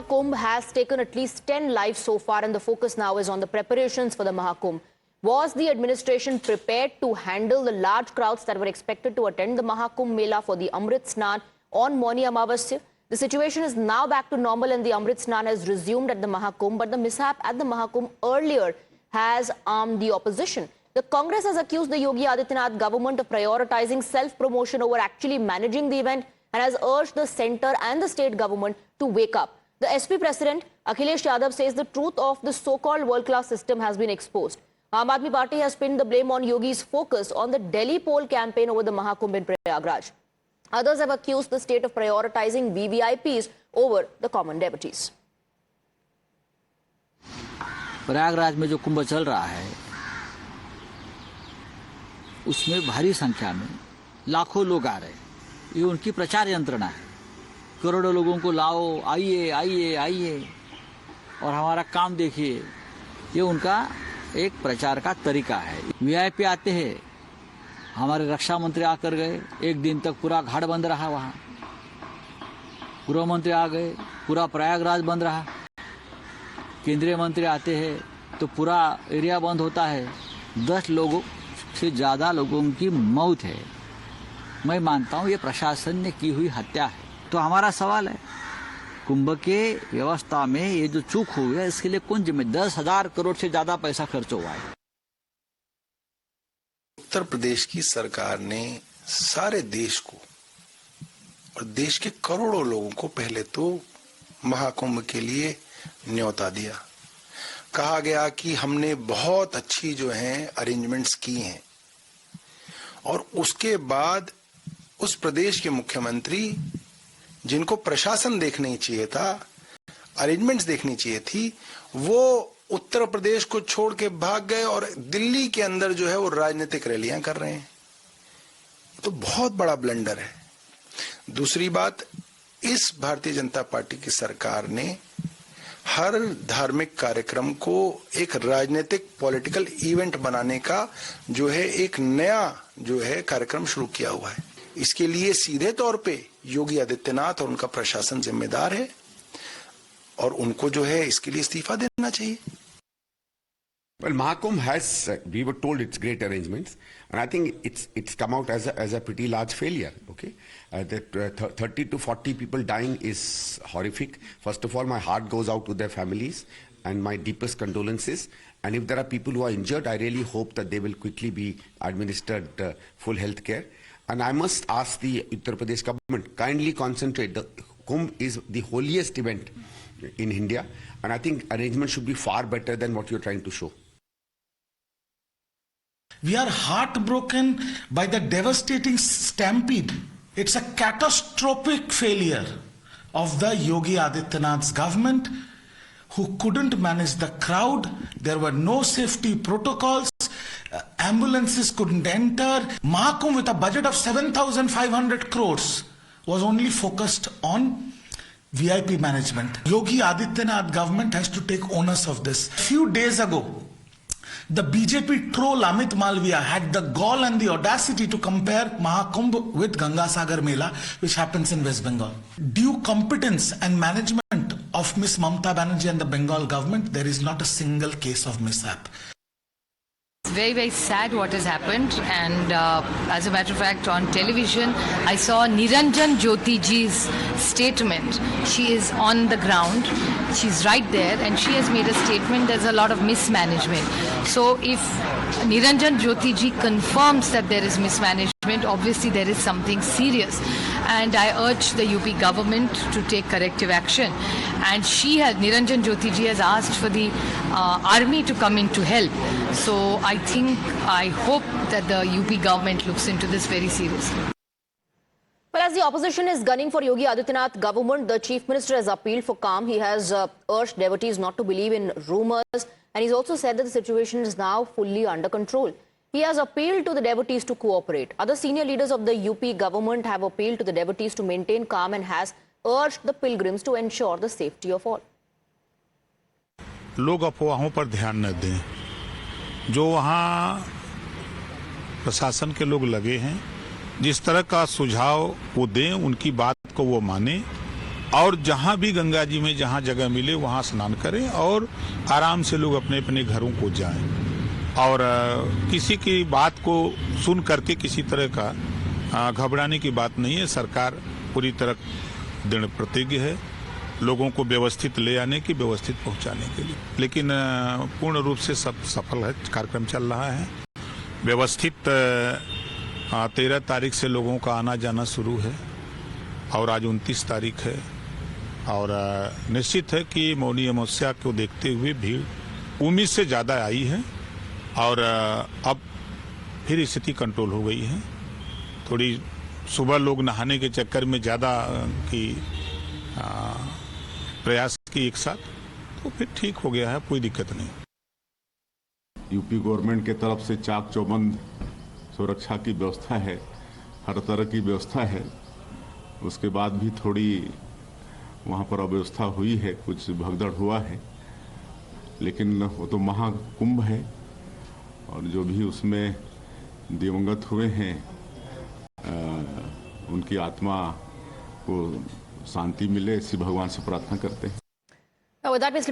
Mahakumbh has taken at least 10 lives so far, and the focus now is on the preparations for the Mahakumbh. Was the administration prepared to handle the large crowds that were expected to attend the Mahakumbh Mela for the Amrit Snan on Mauni Amavasya? The situation is now back to normal and the Amrit Snan has resumed at the Mahakumbh, but the mishap at the Mahakumbh earlier has armed the opposition. The Congress has accused the Yogi Adityanath government of prioritizing self-promotion over actually managing the event and has urged the centre and the state government to wake up. The SP president, Akhilesh Yadav, says the truth of the so-called world-class system has been exposed. Aam Aadmi Party has pinned the blame on Yogi's focus on the Delhi poll campaign over the Mahakumbh in Prayagraj. Others have accused the state of prioritizing VVIPs over the common devotees. Prayagraj में जो कुंभ चल रहा है उसमें भारी संख्या में लाखों लोग आ रहे हैं। ये उनकी प्रचार यंत्रणा है। करोड़ों लोगों को लाओ, आइए आइए आइए और हमारा काम देखिए, ये उनका एक प्रचार का तरीका है। वीआईपी आते हैं, हमारे रक्षा मंत्री आकर गए, एक दिन तक पूरा घाट बंद रहा, वहाँ गृह मंत्री आ गए, पूरा प्रयागराज बंद रहा। केंद्रीय मंत्री आते हैं तो पूरा एरिया बंद होता है। 10 लोगों से ज़्यादा लोगों की मौत है। मैं मानता हूँ ये प्रशासन ने की हुई हत्या है। तो हमारा सवाल है, कुंभ के व्यवस्था में ये जो चूक हुई है इसके लिए कौन जिम्मेदार? 10,000 करोड़ से ज्यादा पैसा खर्च हुआ है। उत्तर प्रदेश की सरकार ने सारे देश को और देश के करोड़ों लोगों को पहले तो महाकुंभ के लिए न्योता दिया। कहा गया कि हमने बहुत अच्छी जो है अरेंजमेंट्स की हैं और उसके बाद उस प्रदेश के मुख्यमंत्री जिनको प्रशासन देखना ही चाहिए था, अरेंजमेंट्स देखनी चाहिए थी, वो उत्तर प्रदेश को छोड़ के भाग गए और दिल्ली के अंदर जो है वो राजनीतिक रैलियां कर रहे हैं। तो बहुत बड़ा ब्लंडर है। दूसरी बात, इस भारतीय जनता पार्टी की सरकार ने हर धार्मिक कार्यक्रम को एक राजनीतिक पॉलिटिकल इवेंट बनाने का जो है एक नया जो है कार्यक्रम शुरू किया हुआ है। इसके लिए सीधे तौर पे योगी आदित्यनाथ और उनका प्रशासन जिम्मेदार है और उनको जो है इसके लिए इस्तीफा देना चाहिए। Well, Mahakumbh has, we were told it's great arrangements, and I think it's come out as a pretty large failure. Okay, that 30 to 40 people dying is horrific. First of all, my heart goes out to their families, and my deepest condolences. And if there are people who are injured, I really hope that they will quickly be administered full health care. And I must ask the Uttar Pradesh government, kindly concentrate. The Kumbh is the holiest event in India, and I think arrangements should be far better than what you're trying to show. We are heartbroken by the devastating stampede. It's a catastrophic failure of the Yogi Adityanath's government, who couldn't manage the crowd. There were no safety protocols. Ambulances couldn't enter. Mahakumbh, with a budget of 7,500 crores, was only focused on VIP management. Yogi Adityanath government has to take onus of this. A few days ago, the BJP troll Amit Malviya had the gall and the audacity to compare Mahakumbh with Ganga Sagar Mela, which happens in West Bengal. Due competence and management of Miss Mamta Banerjee and the Bengal government, there is not a single case of mishap. It's very, very sad what has happened, and as a matter of fact, on television I saw Niranjan Jyoti ji's statement. She is on the ground, she's right there, and she has made a statement. There's a lot of mismanagement. So if Niranjan Jyoti ji confirms that there is mismanagement, obviously there is something serious, and I urge the UP government to take corrective action. And Niranjan Jyoti ji has asked for the army to come in to help. So I hope that the UP government looks into this very seriously. Well, as the opposition is gunning for Yogi Adityanath government, the Chief Minister has appealed for calm. He has urged devotees not to believe in rumours, and he's also said that the situation is now fully under control. He has appealed to the devotees to cooperate. Other senior leaders of the UP government have appealed to the devotees to maintain calm and has urged the pilgrims to ensure the safety of all. लोग अफवाहों पर ध्यान न दें। जो वहाँ प्रशासन के लोग लगे हैं, जिस तरह का सुझाव वो दें, उनकी बात को वो माने और जहां भी गंगा जी में जहां जगह मिले वहां स्नान करें और आराम से लोग अपने अपने घरों को जाएं। और किसी की बात को सुन करके किसी तरह का घबराने की बात नहीं है। सरकार पूरी तरह दृढ़ प्रतिज्ञ है लोगों को व्यवस्थित ले आने की, व्यवस्थित पहुंचाने के लिए। लेकिन पूर्ण रूप से सब सफल है, कार्यक्रम चल रहा है व्यवस्थित। 13 तारीख से लोगों का आना जाना शुरू है और आज 29 तारीख है और निश्चित है कि मौनी अमावस्या को देखते हुए भीड़ उम्मीद से ज़्यादा आई है और अब फिर स्थिति कंट्रोल हो गई है। थोड़ी सुबह लोग नहाने के चक्कर में ज़्यादा की प्रयास की एक साथ, तो फिर ठीक हो गया है, कोई दिक्कत नहीं। यूपी गवर्नमेंट के तरफ से चाक चौबंद सुरक्षा की व्यवस्था है, हर तरह की व्यवस्था है। उसके बाद भी थोड़ी वहाँ पर अव्यवस्था हुई है, कुछ भगदड़ हुआ है, लेकिन वो तो महाकुंभ है और जो भी उसमें दिवंगत हुए हैं उनकी आत्मा को शांति मिले, इसी भगवान से प्रार्थना करते हैं। Now, with that, we're